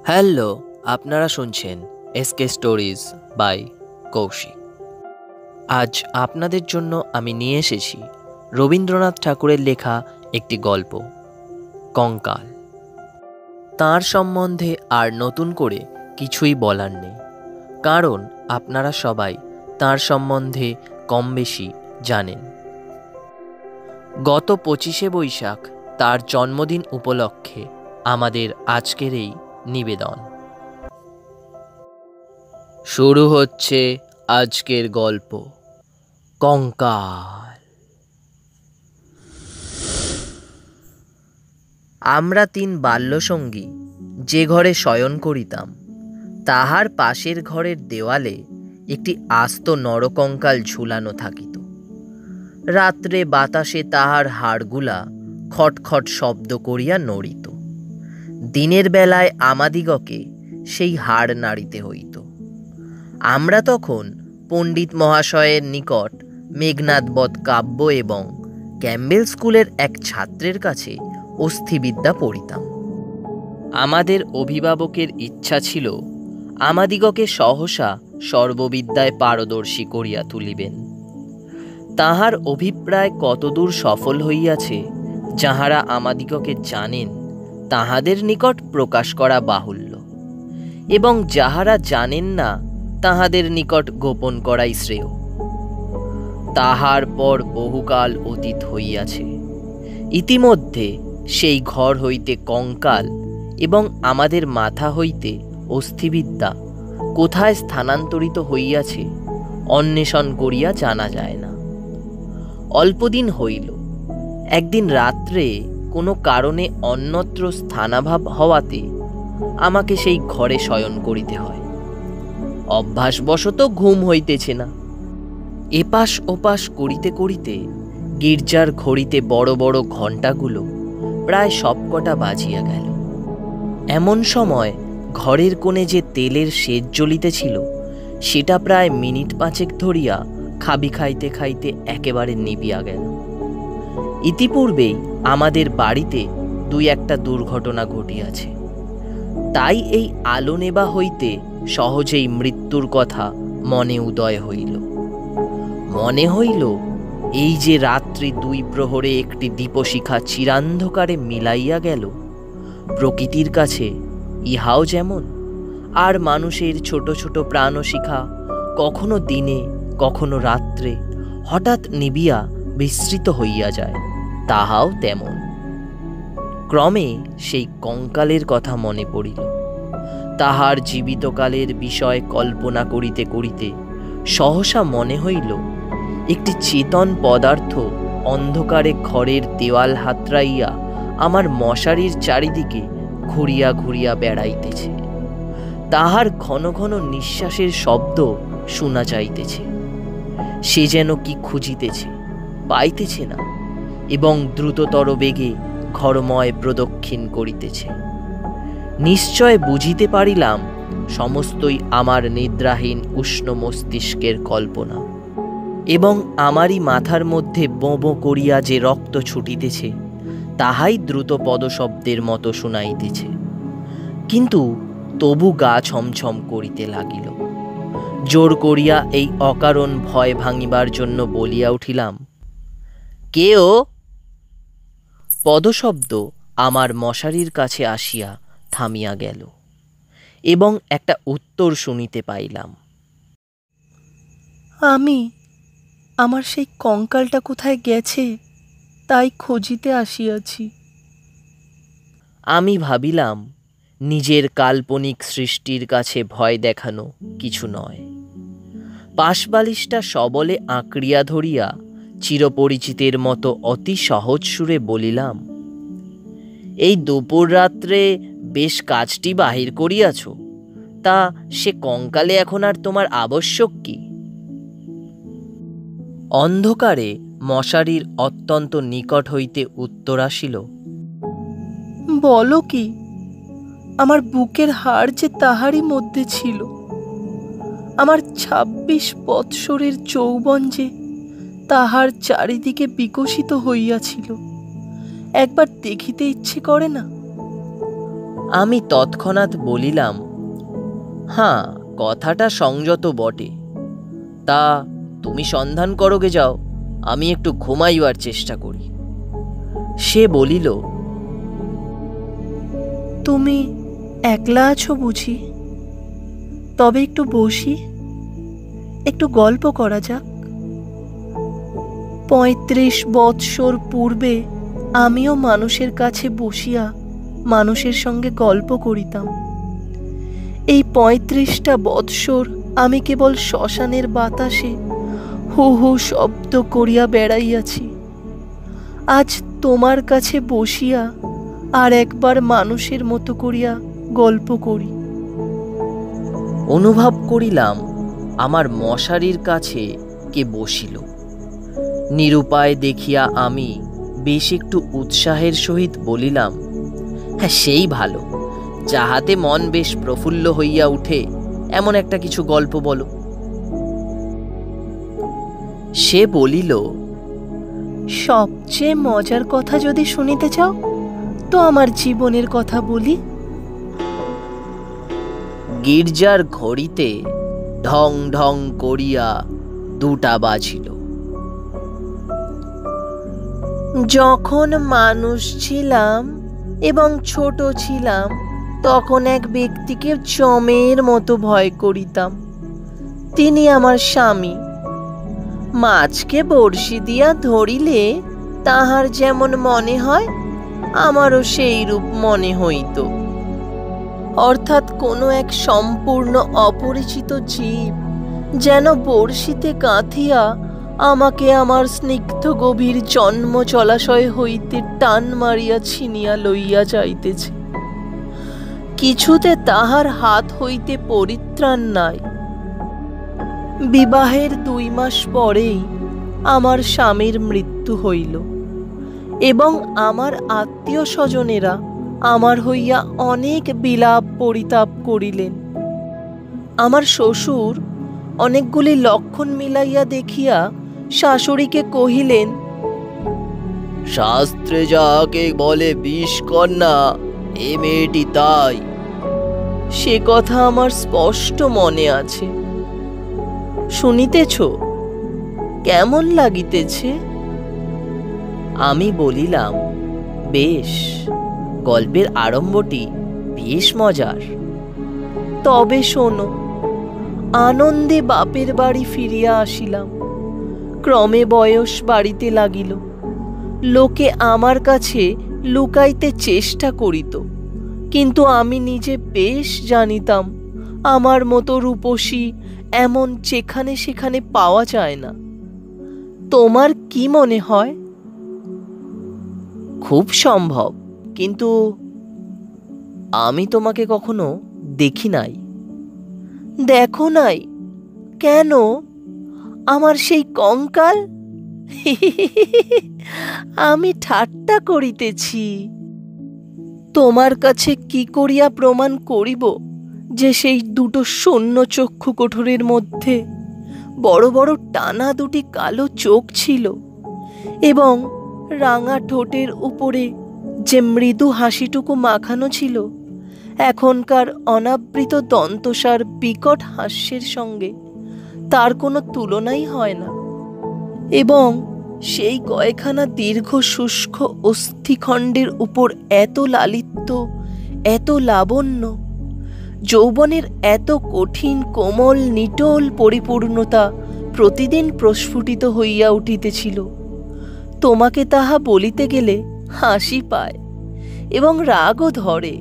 Hello, আপনারা শুনছেন SK stories by Kaushik. আজ আপনাদের জন্য আমি নিয়ে এসেছি রবীন্দ্রনাথ ঠাকুরের লেখা একটি গল্প, কঙ্কাল। তাঁর সম্বন্ধে আর নতুন করে কিছুই বলার নেই, কারণ আপনারা সবাই তাঁর সম্বন্ধে কম বেশি জানেন। গত 25শে বৈশাখ তার জন্মদিন উপলক্ষে আমাদের আজকের এই নিবেদন শুরু হচ্ছে। আজকের গল্প কঙ্কাল। আমরা 3 বাল্যসঙ্গী যে ঘরে শয়ন করিতাম, তাহার পাশের ঘরের দেওয়ালে একটি আস্ত নরকঙ্কাল ঝুলানো থাকিত। রাত্রে বাতাসে তাহার হাড়গুলা খটখট শব্দ করিয়া নড়িত। দিনের বেলায় আমাদিগকে সেই হাড় নাড়িতে হইত। আমরা তখন পণ্ডিত মহাশয়ের নিকট মেঘনাদবধ কাব্য এবং ক্যাম্বেল স্কুলের এক ছাত্রের কাছে অস্থিবিদ্যা পড়িতাম। আমাদের অভিভাবকের ইচ্ছা ছিল আমাদিগকে সহসা সর্ববিদ্যায় পারদর্শী করিয়া তুলিবেন। তাহার অভিপ্রায় কতদূর সফল হইয়াছে, যাহারা আমাদিগকে জানেন তাহাদের নিকট প্রকাশ করা বাহুল্য, এবং যাহারা জানেন না তাহাদের নিকট গোপন করাই শ্রেয়। তাহার পর বহুকাল অতীত হইয়াছে। ইতিমধ্যে সেই ঘর হইতে কঙ্কাল এবং আমাদের মাথা হইতে অস্থিবিদ্যা কোথায় স্থানান্তরিত হইয়াছে অন্বেষণ করিয়া জানা যায় না। অল্পদিন হইল, একদিন রাত্রে কোনো কারণে অন্যত্র স্থানাভাব হওয়াতে আমাকে সেই ঘরে শয়ন করিতে হয়। অভ্যাসবশত ঘুম হইতেছে না। এপাশ ওপাশ করিতে করিতে গির্জার ঘড়িতে বড় বড় ঘণ্টাগুলো প্রায় সবকটা বাজিয়া গেল। এমন সময় ঘরের কোণে যে তেলের সেজ জ্বলিতেছিল, সেটা প্রায় মিনিট 5 ধরিয়া খাবি খাইতে খাইতে একেবারে নিবিয়া গেল। ইতিপূর্বেই আমাদের বাড়িতে 2-1টা দুর্ঘটনা ঘটিয়াছে, তাই এই আলো নেবা হইতে সহজেই মৃত্যুর কথা মনে উদয় হইল। মনে হইল এই যে রাত্রি 2 প্রহরে একটি দীপশিখা চিরান্ধকারে মিলাইয়া গেল, প্রকৃতির কাছে ইহাও যেমন, আর মানুষের ছোট ছোট প্রাণশিখা কখনো দিনে কখনো রাত্রে হঠাৎ নিবিয়া বিস্মৃত হইয়া যায়, তাহাও তেমন। ক্রমে সেই কঙ্কালের কথা মনে পড়িল। তাহার জীবিতকালের বিষয় কল্পনা করিতে করিতে সহসা মনে হইল একটি চেতন পদার্থ অন্ধকারে ঘরের দেওয়াল হাতড়াইয়া আমার মশারির চারিদিকে ঘুরিয়া ঘুরিয়া বেড়াইতেছে। তাহার ঘন ঘন নিঃশ্বাসের শব্দ শোনা যাইতেছে। সে যেন কি খুঁজিতেছে, পাইতেছে না, এবং দ্রুততর বেগে ঘরময় প্রদক্ষিণ করিতেছে। নিশ্চয় বুঝিতে পারিলাম সমস্তই আমার নিদ্রাহীন উষ্ণ মস্তিষ্কের কল্পনা, এবং আমারই মাথার মধ্যে বোঁ বোঁ করিয়া যে রক্ত ছুটিতেছে, তাহাই দ্রুত পদশব্দের মতো শুনাইতেছে। কিন্তু তবু গা ছমছম করিতে লাগিল। জোর করিয়া এই অকারণ ভয় ভাঙিবার জন্য বলিয়া উঠিলাম, কে ও? পদশব্দ আমার মশারির কাছে আসিয়া থামিয়া গেল, এবং একটা উত্তর শুনিতে পাইলাম, আমি। আমার সেই কঙ্কালটা কোথায় গেছে তাই খুঁজিতে আসিয়াছি। আমি ভাবিলাম নিজের কাল্পনিক সৃষ্টির কাছে ভয় দেখানো কিছু নয়। পাশবালিশটা সবলে আঁকড়িয়া ধরিয়া চিরপরিচিতের মতো অতি সহজ সুরে বলিলাম, এই দুপুর রাত্রে বেশ কাজটি বাহির করিয়াছ, তা সে কঙ্কালে এখন আর তোমার আবশ্যক কি? অন্ধকারে মশারির অত্যন্ত নিকট হইতে উত্তর আসিল, বলো কি? আমার বুকের হাড় যে তাহারই মধ্যে ছিল। আমার 26 বৎসরের যৌবন যে তাহার চারিদিকে বিকশিত হইয়াছিল, একবার দেখিতে ইচ্ছে করে না? আমি তৎক্ষণাৎ বলিলাম, হ্যাঁ, কথাটা সংযত বটে। তা তুমি সন্ধান করোগে যাও, আমি একটু ঘুমাইবার চেষ্টা করি। সে বলিল, তুমি একলা আছো বুঝি? তবে একটু বসি, একটু গল্প করা যাক। ৩৫ বৎসর পূর্বে আমিও মানুষের কাছে বসিয়া মানুষের সঙ্গে গল্প করিতাম। এই ৩৫টা বৎসর আমি কেবল শ্মশানের বাতাসে হু হু শব্দ করিয়া বেড়াইয়াছি। আজ তোমার কাছে বসিয়া আর একবার মানুষের মতো করিয়া গল্প করি। অনুভব করিলাম আমার মশারির কাছে কে বসিল। নিরুপায় দেখিয়া আমি বেশ একটু উৎসাহের সহিত বলিলাম, হ্যাঁ, সেই ভালো, যাহাতে মন বেশ প্রফুল্ল হইয়া উঠে এমন একটা কিছু গল্প বলো। সে বলিল, সবচেয়ে মজার কথা যদি শুনিতে চাও তো আমার জীবনের কথা বলি। গির্জার ঘড়িতে ঢং ঢং করিয়া 2টা বাজিল। যখন মানুষ ছিলাম এবং ছোট ছিলাম, তখন এক ব্যক্তিকে জমের মতো ভয় করিতাম। তিনি আমার স্বামী। মাছকে বড়শি দিয়া ধরিলে তাহার যেমন মনে হয়, আমারও সেই রূপ মনে হইত। অর্থাৎ কোনো এক সম্পূর্ণ অপরিচিত জীব যেন বড়শিতে গাঁথিয়া আমাকে আমার স্নিগ্ধ গভীর জন্ম জলাশয় হইতে টান মারিয়া ছিনিয়া লইয়া যাইতেছে। কিছুতে তাহার হাত হইতে পরিত্রাণ নাই। বিবাহের 2 মাস পরেই আমার স্বামীর মৃত্যু হইল এবং আমার আত্মীয় স্বজনেরা আমার হইয়া অনেক বিলাপ পরিতাপ করিলেন। আমার শ্বশুর অনেকগুলি লক্ষণ মিলাইয়া দেখিয়া শাশুড়িকে কহিলেন, শাস্ত্রে যাকে বলে বিষকন্যা, এ মেয়েটি তাই। সে কথা আমার স্পষ্ট মনে আছে। শুনিতেছ? কেমন লাগিতেছে? আমি বলিলাম, বেশ, গল্পের আরম্ভটি বেশ মজার। তবে শোনো। আনন্দে বাপের বাড়ি ফিরিয়া আসিলাম। ক্রমে বয়স বাড়িতে লাগিল। লোকে আমার কাছে লুকাইতে চেষ্টা করিত, কিন্তু আমি নিজে বেশ জানিতাম আমার মতো রূপসী এমন যেখানে সেখানে পাওয়া যায় না। তোমার কি মনে হয়? খুব সম্ভব, কিন্তু আমি তোমাকে কখনো দেখি নাই। দেখো নাই? কেন? আমার সেই কঙ্কাল? আমি ঠাট্টা করিতেছি। তোমার কাছে কি করিয়া প্রমাণ করিব যে সেই 2টো শূন্য চক্ষু কোঠরের মধ্যে বড় বড় টানা 2টি কালো চোখ ছিল এবং রাঙা ঠোঁটের উপরে যে মৃদু হাসিটুকু মাখানো ছিল এখনকার অনাবৃত দন্তসার বিকট হাস্যের সঙ্গে তার কোনো তুলনাই হয় না। এবং সেই কয়েকখানা দীর্ঘ শুষ্ক অস্থিখণ্ডের উপর এত লালিত্য, এত লাবণ্য, যৌবনের এত কঠিন কোমল নিটোল পরিপূর্ণতা প্রতিদিন প্রস্ফুটিত হইয়া উঠিতেছিল। তোমাকে তাহা বলিতে গেলে হাসি পায় এবং রাগও ধরে।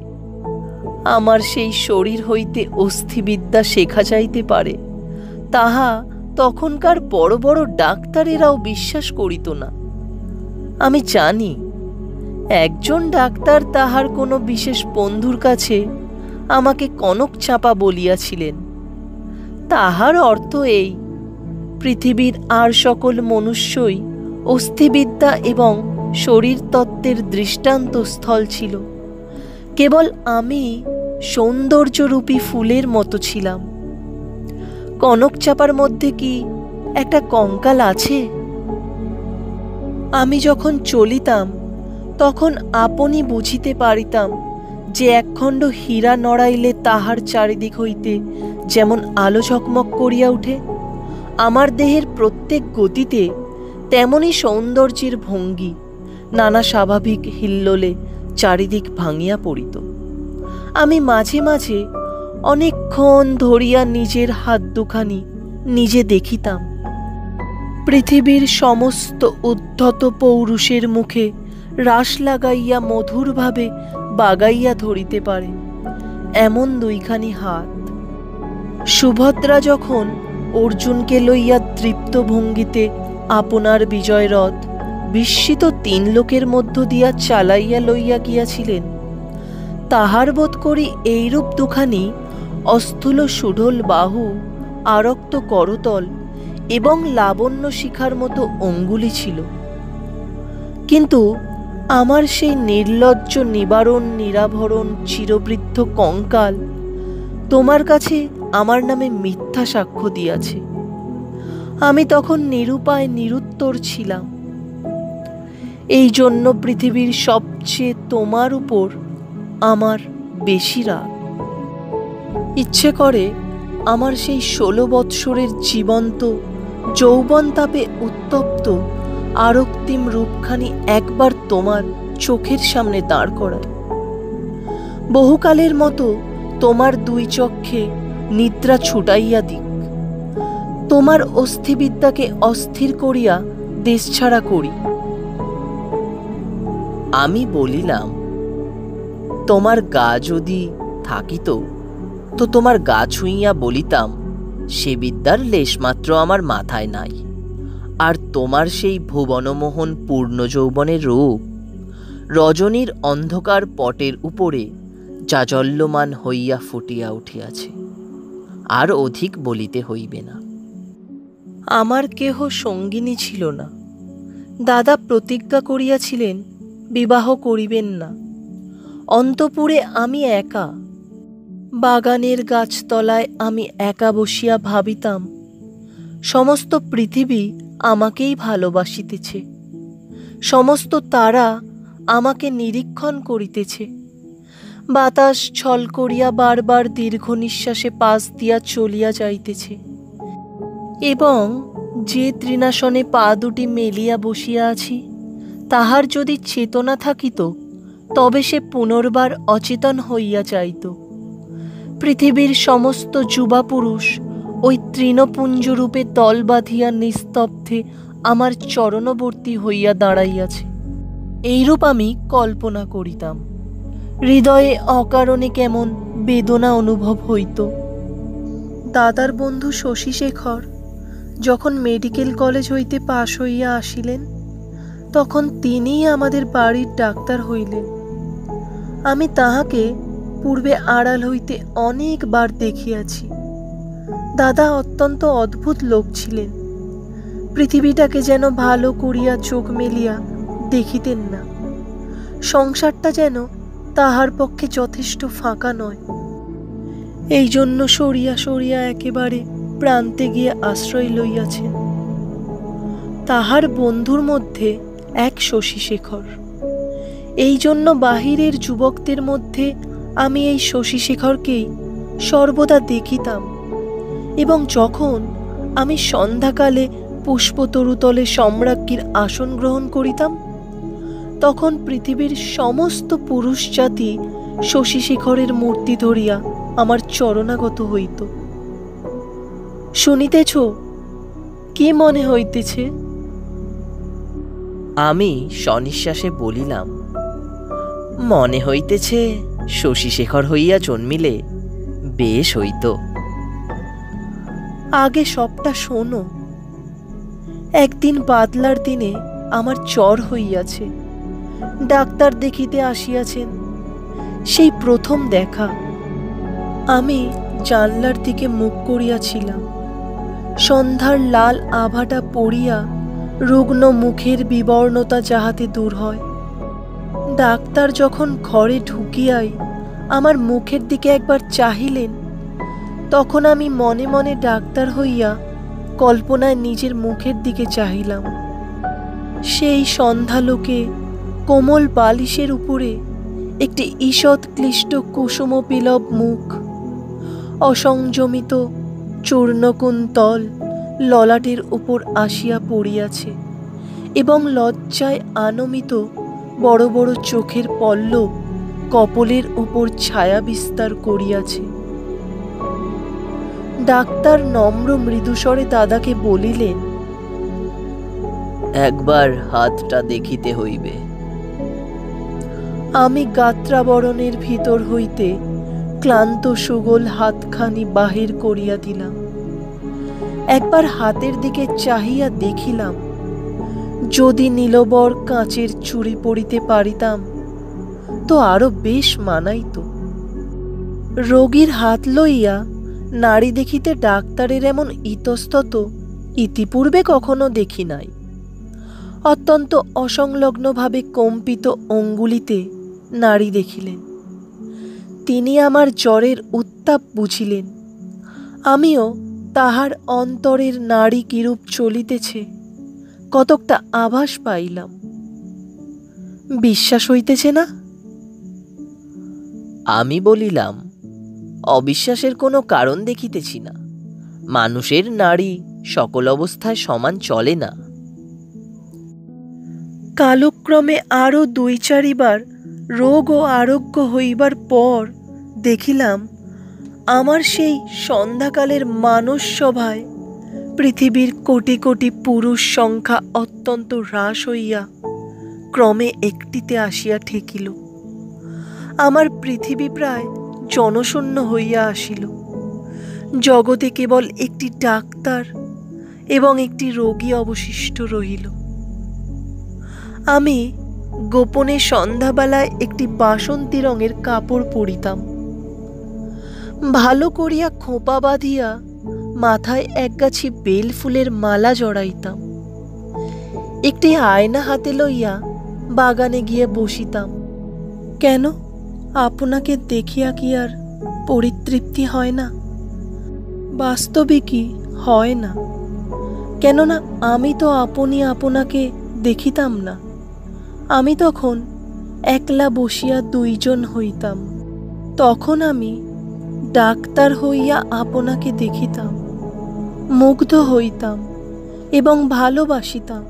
আমার সেই শরীর হইতে অস্থিবিদ্যা শেখা যাইতে পারে, তাহা তখনকার বড় বড় ডাক্তারেরাও বিশ্বাস করিত না। আমি জানি একজন ডাক্তার তাহার কোনো বিশেষ বন্ধুর কাছে আমাকে কনক চাপা বলিয়াছিলেন। তাহার অর্থ এই, পৃথিবীর আর সকল মনুষ্যই অস্থিবিদ্যা এবং শরীরতত্ত্বের দৃষ্টান্ত স্থল ছিল। কেবল আমি সৌন্দর্যরূপী ফুলের মতো ছিলাম। কনক চাপার মধ্যে কি একটা কঙ্কাল আছে? আমি যখন চলিতাম তখন আপনি বুঝিতে পারিতাম যে একখণ্ড হীরা নড়াইলে তাহার চারিদিক হইতে যেমন আলো ঝকমক করিয়া উঠে, আমার দেহের প্রত্যেক গতিতে তেমনি সৌন্দর্যের ভঙ্গি নানা স্বাভাবিক হিল্লোলে চারিদিক ভাঙিয়া পড়িত। আমি মাঝে মাঝে অনেকক্ষণ ধরিয়া নিজের হাত দুখানি নিজে দেখিতাম। পৃথিবীর সমস্ত উদ্ধত পৌরুষের মুখে রাশ লাগাইয়া মধুরভাবে বাগাইয়া ধরিতে পারে এমন দুইখানি হাত। সুভদ্রা যখন অর্জুনকে লইয়া তৃপ্ত ভঙ্গিতে আপনার বিজয় রথ বিস্মিত তিন লোকের মধ্য দিয়া চালাইয়া লইয়া গিয়াছিলেন, তাহার বোধ করি এইরূপ দুখানি অস্থূল সুঢল বাহু, আরক্ত করতল এবং লাবণ্য শিখার মতো অঙ্গুলি ছিল। কিন্তু আমার সেই নির্লজ্জ নিবারণ নিরাভরণ চিরবৃদ্ধ কঙ্কাল তোমার কাছে আমার নামে মিথ্যা সাক্ষ্য দিয়াছে। আমি তখন নিরুপায় নিরুত্তর ছিলাম। এই জন্য পৃথিবীর সবচেয়ে তোমার উপর আমার বেশি রাগ। ইচ্ছে করে আমার সেই 16 বৎসরের জীবন্ত যৌবন তাপে উত্তপ্ত আরক্তিম রূপখানি একবার তোমার চোখের সামনে দাঁড় করায়। বহুকালের মতো তোমার দুই চক্ষে নিদ্রা ছুটাইয়া দিক, তোমার অস্থিবিদ্যাকে অস্থির করিয়া দেশছাড়া করি। আমি বলিলাম, তোমার গা যদি থাকিত তো তোমার গা ছুঁইয়া বলিতাম, সে বিদ্যার লেশমাত্র আমার মাথায় নাই। আর তোমার সেই ভুবনমোহন পূর্ণ যৌবনের রূপ রজনীর অন্ধকার পটের উপরে জাজল্যমান হইয়া ফুটিয়া উঠিয়াছে, আর অধিক বলিতে হইবে না। আমার কেহ সঙ্গিনী ছিল না। দাদা প্রতিজ্ঞা করিয়াছিলেন বিবাহ করিবেন না। অন্তপুরে আমি একা, বাগানের গাছতলায় আমি একা বসিয়া ভাবিতাম, সমস্ত পৃথিবী আমাকেই ভালোবাসিতেছে, সমস্ত তারা আমাকে নিরীক্ষণ করিতেছে। বাতাস ছল করিয়া বারবার দীর্ঘ নিঃশ্বাসে পাশ দিয়া চলিয়া যাইতেছে, এবং যে তৃণাসনে পা দুটি মেলিয়া বসিয়া আছি তাহার যদি চেতনা থাকিত তবে সে পুনর্বার অচেতন হইয়া যাইত। পৃথিবীর সমস্ত যুবা পুরুষ ওই তৃণপুঞ্জরূপে দল বাঁধিয়া নিস্তব্ধে আমার চরণবর্তী হইয়া দাঁড়াইয়াছে, এইরূপ আমি কল্পনা করিতাম। হৃদয়ে অকারণে কেমন বেদনা অনুভব হইত। দাদার বন্ধু শশীশেখর যখন মেডিকেল কলেজ হইতে পাশ হইয়া আসিলেন, তখন তিনিই আমাদের বাড়ির ডাক্তার হইলেন। আমি তাহাকে পূর্বে আড়াল হইতে অনেকবার দেখিয়াছি। দাদা অত্যন্ত অদ্ভুত লোক ছিলেন। পৃথিবীটাকে যেন ভালো করিয়া চোখ মেলিয়া দেখিতেন না। সংসারটা যেন তাহার পক্ষে যথেষ্ট ফাঁকা নয়। এই জন্য সরিয়া সরিয়া একেবারে প্রান্তে গিয়ে আশ্রয় লইয়াছেন। তাহার বন্ধুর মধ্যে এক শশীশেখর। এই জন্য বাহিরের যুবকদের মধ্যে আমি এই শশীশেখরকেই সর্বদা দেখিতাম, এবং যখন আমি সন্ধ্যাকালে পুষ্পতরুতলে সম্রাজ্ঞীর আসন গ্রহণ করিতাম, তখন পৃথিবীর সমস্ত পুরুষ জাতি শশীশেখরের মূর্তি ধরিয়া আমার চরণাগত হইত। শুনিতেছ, কি মনে হইতেছে? আমি সনিশ্বাসে বলিলাম, মনে হইতেছে শশীশেখর হইয়া জন্মিলে বেশ হইত। আগে সবটা শোনো। একদিন বাদলার দিনে আমার জ্বর হইয়াছে। ডাক্তার দেখিতে আসিয়াছেন। সেই প্রথম দেখা। আমি জানলার দিকে মুখ করিয়াছিলাম। সন্ধ্যার লাল আভাটা পড়িয়া রুগ্ন মুখের বিবর্ণতা যাহাতে দূর হয়। ডাক্তার যখন ঘরে ঢুকিয়াই আমার মুখের দিকে একবার চাহিলেন, তখন আমি মনে মনে ডাক্তার হইয়া কল্পনায় নিজের মুখের দিকে চাহিলাম। সেই সন্ধ্যালোকে কোমল বালিশের উপরে একটি ঈষৎ ক্লিষ্ট কুসুমপিলব মুখ, অসংযমিত চূর্ণকুন্তল ললাটের উপর আসিয়া পড়িয়াছে এবং লজ্জায় আনমিত বড় বড় চোখের পল্লব কপলের উপর ছায়া বিস্তার করিয়াছে। ডাক্তার নম্র মৃদুস্বরে দাদাকে বলিলেন, একবার হাতটা দেখিতে হইবে। আমি গাত্রাবরণের ভিতর হইতে ক্লান্ত সুগোল হাতখানি বাহির করিয়া দিলাম। একবার হাতের দিকে চাহিয়া দেখিলাম, যদি নীলবর কাঁচের চুড়ি পরিতে পারিতাম তো আরো বেশ মানাইত। রোগীর হাত লইয়া নাড়ি দেখিতে ডাক্তারের এমন ইতস্তত ইতিপূর্বে কখনো দেখি নাই। অত্যন্ত অসংলগ্নভাবে কম্পিত অঙ্গুলিতে নাড়ি দেখিলেন। তিনি আমার জ্বরের উত্তাপ বুঝিলেন। আমিও তাহার অন্তরের নাড়ি কিরূপ চলিতেছে কতকটা আভাস পাইলাম। বিশ্বাস হইতেছে না? আমি বলিলাম, অবিশ্বাসের কোনো কারণ দেখিতেছি না। মানুষের নাড়ি সকল অবস্থায় সমান চলে না। কালক্রমে আরও ২-৪বার রোগ ও আরোগ্য হইবার পর দেখিলাম, আমার সেই সন্ধ্যাকালের মানস সভায় পৃথিবীর কোটি কোটি পুরুষ সংখ্যা অত্যন্ত হ্রাস হইয়া ক্রমে একটিতে আসিয়া ঠেকিল। আমার পৃথিবী প্রায় জনশূন্য হইয়া আসিল। জগতে কেবল একটি ডাক্তার এবং একটি রোগী অবশিষ্ট রহিল। আমি গোপনে সন্ধ্যাবেলায় একটি বাসন্তী রঙের কাপড় পরিতাম। ভালো করিয়া খোঁপা বাঁধিয়া মাথায় একগাছি বেল ফুলের মালা জড়াইতাম। একটি আয়না হাতে লইয়া বাগানে গিয়ে বসিতাম। কেন, আপনাকে দেখিয়া কি আর পরিতৃপ্তি হয় না? বাস্তবিকই হয় না। কেননা আমি তো আপনি আপনাকে দেখিতাম না। আমি তখন একলা বসিয়া ২ জন হইতাম। তখন আমি ডাক্তার হইয়া আপনাকে দেখিতাম, মুগ্ধ হইতাম এবং ভালোবাসিতাম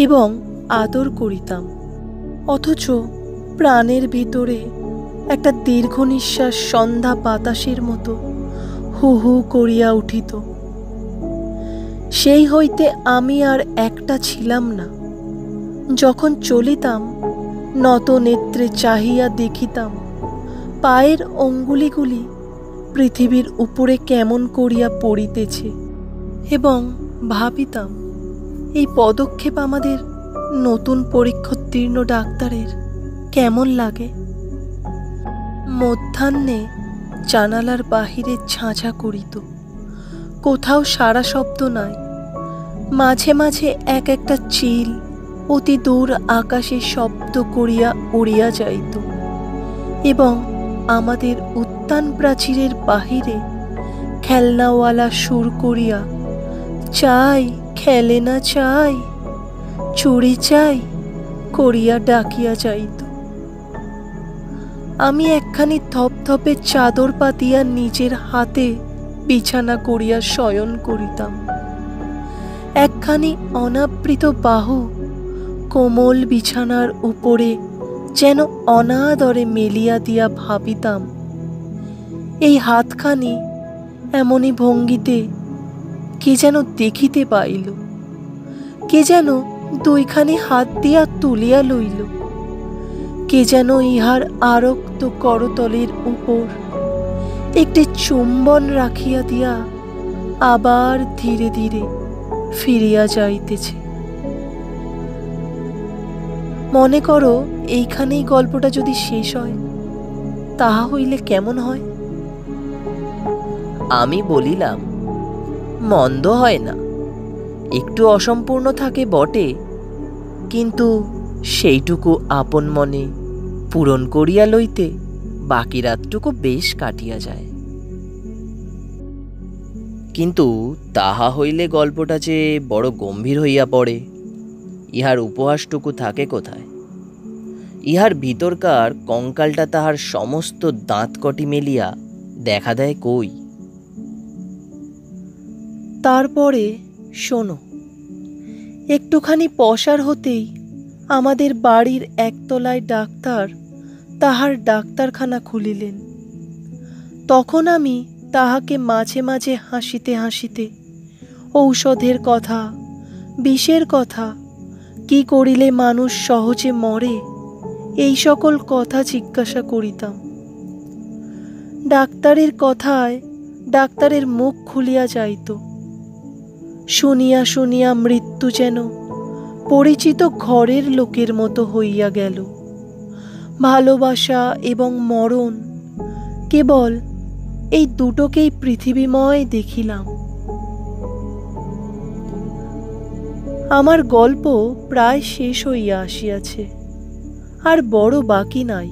এবং আদর করিতাম। অথচ প্রাণের ভিতরে একটা দীর্ঘ নিঃশ্বাস সন্ধ্যা বাতাসের মতো হু হু করিয়া উঠিত। সেই হইতে আমি আর একটা ছিলাম না। যখন চলিতাম নত নেত্রে চাহিয়া দেখিতাম পায়ের অঙ্গুলিগুলি পৃথিবীর উপরে কেমন করিয়া পড়িতেছে এবং ভাবিতাম, এই পদক্ষেপ আমাদের নতুন পরীক্ষোত্তীর্ণ ডাক্তারের কেমন লাগে। মধ্যাহ্নে জানালার বাহিরে ঝাঁঝা করিত। কোথাও সারা শব্দ নাই। মাঝে মাঝে এক একটা চিল অতি দূর আকাশে শব্দ করিয়া উড়িয়া যাইত এবং আমাদের উদ্যান প্রাচীরের বাহিরে খেলনাওয়ালা সুর করিয়া চাই খেলে না চাই, চুড়ি চাই করিয়া ডাকিয়া যাইত। আমি একখানি ধপধপে চাদর পাতিয়া নিজের হাতে বিছানা করিয়া শয়ন করিতাম। একখানি অনাবৃত বাহু কোমল বিছানার উপরে যেন অনাদরে মেলিয়া দিয়া ভাবিতাম, এই হাতখানি এমনি ভঙ্গিতে কে যেন দেখিতে পাইল, কে যেন 2খানি হাত দিয়া তুলিয়া লইল, কে যেন ইহার আরক্ত করতলের উপর একটি চুম্বন রাখিয়া দিয়া আবার ধীরে ধীরে ফিরিয়া যাইতেছে। মনে করো এইখানেই গল্পটা যদি শেষ হয়, তাহা হইলে কেমন হয়? আমি বলিলাম, মন্দ হয় না। একটু অসম্পূর্ণ থাকে বটে, কিন্তু সেইটুকু আপন মনে পূরণ করিয়া লইতে বাকি রাতটুকু বেশ কাটিয়া যায়। কিন্তু তাহা হইলে গল্পটা যে বড় গম্ভীর হইয়া পড়ে, ইহার উপহাসটুকু থাকে কোথায়? ইহার ভিতরকার কঙ্কালটা তাহার সমস্ত দাঁত কটি মেলিয়া দেখা দেয় কই। তারপরে শোনো, একটুখানি পসার হতেই আমাদের বাড়ির একতলায় ডাক্তার তাহার ডাক্তারখানা খুলিলেন। তখন আমি তাহাকে মাঝে মাঝে হাসিতে হাসিতে ঔষধের কথা, বিষের কথা, কি করিলে মানুষ সহজে মরে, এই সকল কথা জিজ্ঞাসা করিতাম। ডাক্তারের কথায় ডাক্তারের মুখ খুলিয়া যাইত। শুনিয়া শুনিয়া মৃত্যু যেন পরিচিত ঘরের লোকের মতো হইয়া গেল। ভালোবাসা এবং মরণ কেবল এই দুটোকেই পৃথিবীময় দেখিলাম। আমার গল্প প্রায় শেষ হইয়া আসিয়াছে, আর বড় বাকি নাই।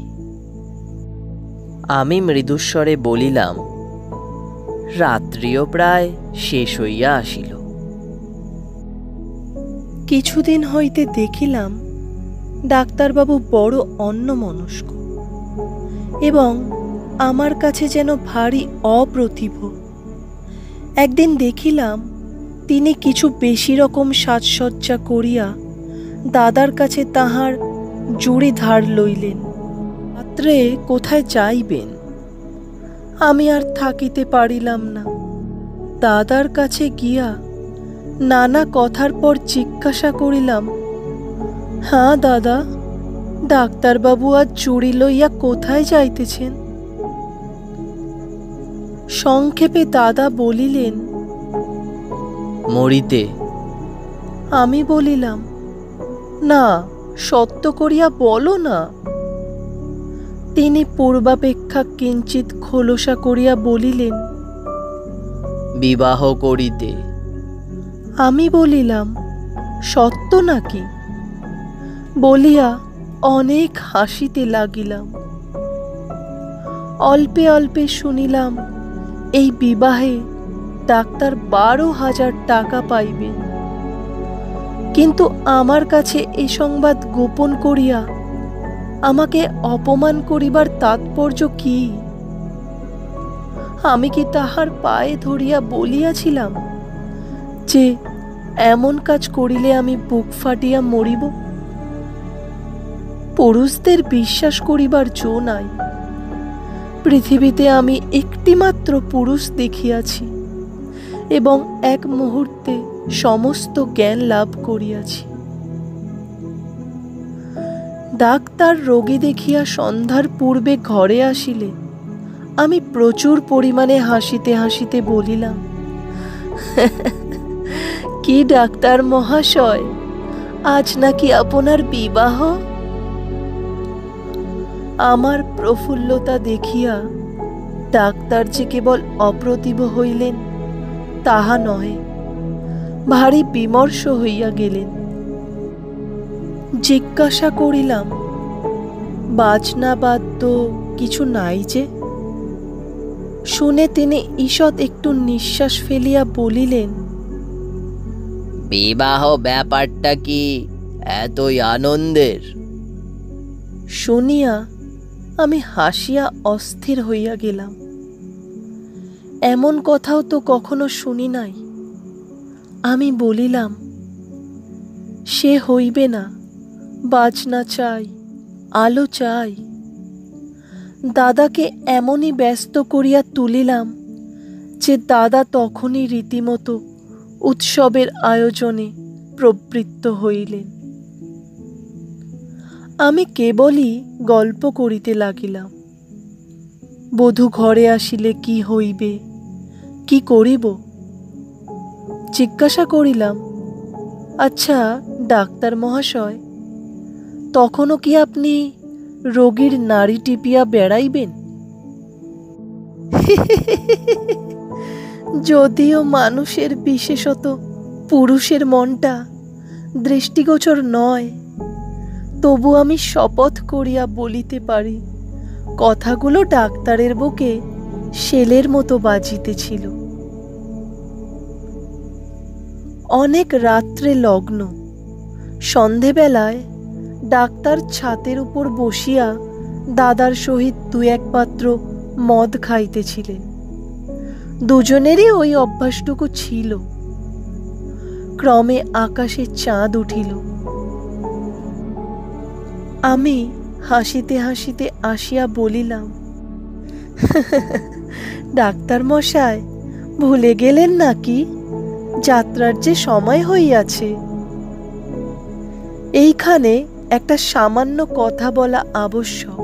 আমি মৃদুস্বরে বলিলাম, রাত্রিও প্রায় শেষ হইয়া আসিল। কিছুদিন হইতে দেখিলাম ডাক্তারবাবু বড় অন্যমনস্ক এবং আমার কাছে যেন ভারী অপ্রতিভ। একদিন দেখিলাম তিনি কিছু বেশি রকম সাজসজ্জা করিয়া দাদার কাছে তাহার জুড়ি ধার লইলেন। রাত্রে কোথায় যাইবেন? আমি আর থাকিতে পারিলাম না। দাদার কাছে গিয়া নানা কথার পর জিজ্ঞাসা করিলাম, হ্যাঁ দাদা, ডাক্তারবাবু আজ চুড়ি লইয়া কোথায় যাইতেছেন? সংক্ষেপে দাদা বলিলেন, মরিতে। আমি বলিলাম, না, সত্য করিয়া বলো না। তিনি পূর্বাপেক্ষা কিঞ্চিৎ খোলসা করিয়া বলিলেন, বিবাহ করিতে। আমি বলিলাম, সত্য নাকি? বলিয়া অনেক হাসিতে লাগিলাম। অল্পে অল্পে শুনিলাম এই বিবাহে ডাক্তার 12,000 টাকা পাইবেন। কিন্তু আমার কাছে এই সংবাদ গোপন করিয়া আমাকে অপমান করিবার তাৎপর্য কি? আমি কি তাহার পায়ে ধরিয়া বলিয়াছিলাম যে এমন কাজ করিলে আমি বুক ফাটিয়া মরিব? পুরুষদের বিশ্বাস করিবার জো নাই। পৃথিবীতে আমি একটিমাত্র পুরুষ দেখিয়াছি এবং এক মুহূর্তে সমস্ত জ্ঞান লাভ করিয়াছি। ডাক্তার রোগী দেখিয়া সন্ধ্যার পূর্বে ঘরে আসিলে আমি প্রচুর পরিমাণে হাসিতে হাসিতে বলিলাম, কি ডাক্তার মহাশয়, আজ নাকি আপনার বিবাহ? আমার প্রফুল্লতা দেখিয়া ডাক্তার যে কেবল অপ্রতিভ হইলেন তাহা নহে, ভারী বিমর্ষ হইয়া গেলেন। জিজ্ঞাসা করিলাম, বাজনা বাদ্য কিছু নাই যে? শুনে তিনি ঈষৎ একটু নিঃশ্বাস ফেলিয়া বলিলেন, বিবাহ ব্যাপারটা কি এতই আনন্দের? শুনিয়া আমি হাসিয়া অস্থির হইয়া গেলাম। এমন কথাও তো কখনো শুনি নাই। আমি বলিলাম, সে হইবে না, বাজনা চাই, আলো চাই। দাদাকে এমনই ব্যস্ত করিয়া তুলিলাম যে দাদা তখনই রীতিমতো উৎসবের আয়োজনে প্রবৃত্ত হইলেন। আমি কেবলই গল্প করিতে লাগিলাম। বধূ ঘরে আসিলে কি হইবে, কি করিব? জিজ্ঞাসা করিলাম, আচ্ছা ডাক্তার মহাশয়, তখনও কি আপনি রোগীর নাড়ি টিপিয়া বেড়াইবেন? যদিও মানুষের, বিশেষত পুরুষের মনটা দৃষ্টিগোচর নয়, তবু আমি শপথ করিয়া বলিতে পারি কথাগুলো ডাক্তারের বুকে শেলের মতো বাজিতেছিল। অনেক রাত্রে লগ্ন। সন্ধেবেলায় ডাক্তার ছাতের উপর বসিয়া দাদার সহিত দু এক পাত্র মদ খাইতেছিলেন। দুজনেরই ওই অভ্যাসটুকু ছিল। ক্রমে আকাশে চাঁদ উঠিল। আমি হাসিতে হাসিতে আসিয়া বলিলাম, ডাক্তার মশাই, ভুলে গেলেন নাকি যাত্রার যে সময় হইয়াছে? এইখানে একটা সামান্য কথা বলা আবশ্যক।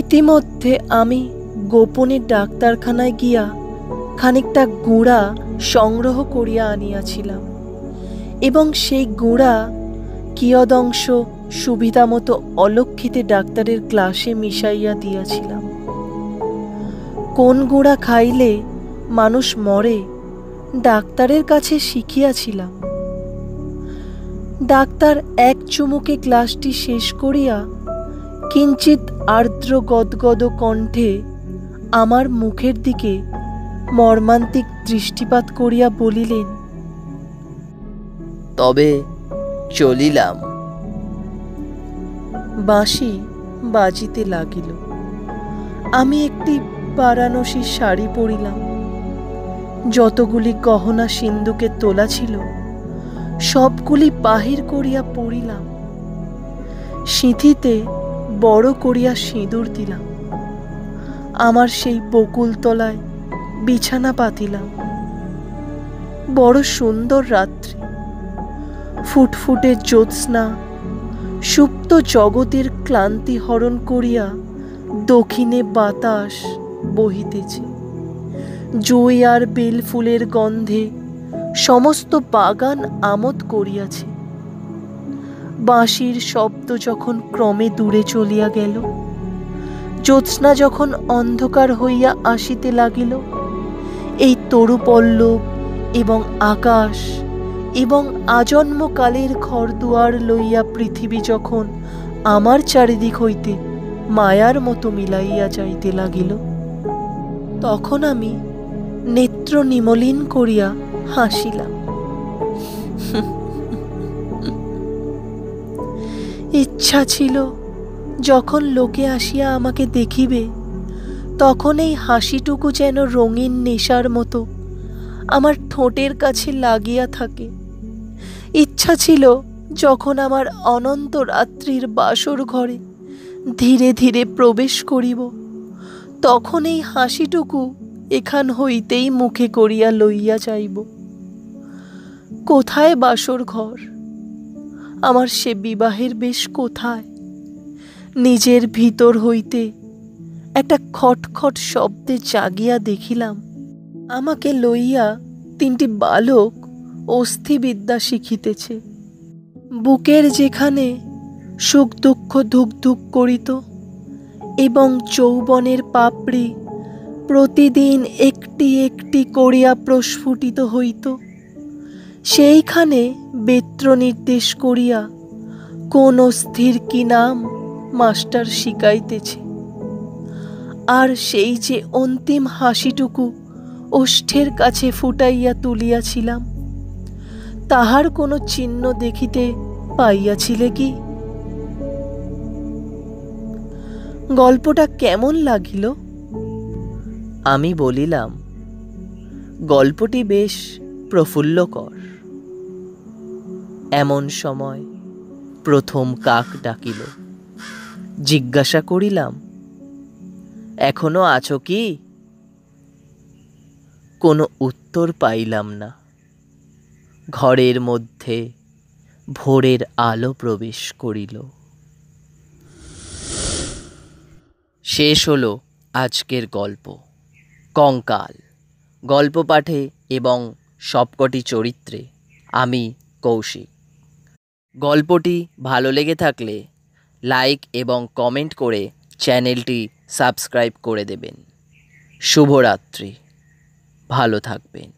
ইতিমধ্যে আমি গোপনে ডাক্তারখানায় গিয়া খানিকটা গুঁড়া সংগ্রহ করিয়া আনিয়াছিলাম এবং সেই গুঁড়া কিয়দংশ সুবিধা মতো অলক্ষিতে ডাক্তারের গ্লাসে মিশাইয়া দিয়াছিলাম। কোন গুঁড়া খাইলে মানুষ মরে ডাক্তারের কাছে শিখিয়াছিলাম। ডাক্তার এক চুমুকে গ্লাসটি শেষ করিয়া কিঞ্চিত আর্দ্র গদগদ কণ্ঠে আমার মুখের দিকে মর্মান্তিক দৃষ্টিপাত করিয়া বলিলেন, তবে চলিলাম। বাঁশি বাজিতে লাগিল। আমি একটি বারাণসীর শাড়ি পরিলাম। যতগুলি গহনা সিন্ধুকে তোলা ছিল সবগুলি বাহির করিয়া পরিলাম। সিঁথিতে বড় করিয়া সিঁদুর দিলাম। আমার সেই বকুল তলায় বিছানা পাতিলাম। বড় সুন্দর রাত্রি। ফুটফুটে জ্যোৎস্না সুপ্ত জগতের ক্লান্তি হরণ করিয়া দক্ষিণে বাতাস বহিতেছে। জুঁই আর বেল ফুলের গন্ধে সমস্ত বাগান আমোদ করিয়াছে। বাঁশির শব্দ যখন ক্রমে দূরে চলিয়া গেল, জ্যোৎস্না যখন অন্ধকার হইয়া আসিতে লাগিল, এই তরুপল্লব এবং আকাশ এবং আজন্মকালের ঘরদুয়ার লইয়া পৃথিবী যখন আমার চারিদিক হইতে মায়ার মতো মিলাইয়া যাইতে লাগিল, তখন আমি নেত্র নিমলিন করিয়া হাসিলাম। ইচ্ছা ছিল যখন লোকে আসিয়া আমাকে দেখিবে তখন এই হাসিটুকু যেন রঙিন নেশার মতো আমার ঠোঁটের কাছে লাগিয়া থাকে। ইচ্ছা ছিল যখন আমার অনন্ত রাত্রির বাসর ঘরে ধীরে ধীরে প্রবেশ করিব তখন এই হাসিটুকু এখান হইতেই মুখে করিয়া লইয়া যাইব। কোথায় বাসর ঘর? আমার সে বিবাহের বেশ কোথায়? নিজের ভিতর হইতে একটা খটখট শব্দে জাগিয়া দেখিলাম আমাকে লইয়া তিনটি বালক অস্থিবিদ্যা শিখিতেছে। বুকের যেখানে সুখ দুঃখ ধুক ধুক করিত এবং যৌবনের পাপড়ি প্রতিদিন একটি একটি করিয়া প্রস্ফুটিত হইত, সেইখানে বেত্র নির্দেশ করিয়া কোন অস্থির কি নাম মাস্টার শিখাইতেছে। আর সেই যে অন্তিম হাসিটুকু ওষ্ঠের কাছে ফুটাইয়া তুলিয়াছিলাম, তাহার কোনো চিহ্ন দেখিতে পাইয়াছিলে কি? গল্পটা কেমন লাগিল? আমি বলিলাম, গল্পটি বেশ প্রফুল্লকর। এমন সময় প্রথম কাক ডাকিল। জিজ্ঞাসা করিলাম, এখনো আছো কি? কোনো উত্তর পাইলাম না। ঘরের মধ্যে ভোরের আলো প্রবেশ করিল। শেষ হলো আজকের গল্প কঙ্কাল। গল্প পাঠে এবং সবকটি চরিত্রে আমি কৌশিক। গল্পটি ভালো লেগে থাকলে লাইক এবং কমেন্ট করে চ্যানেলটি সাবস্ক্রাইব করে দেবেন। শুভরাত্রি, ভালো থাকবেন।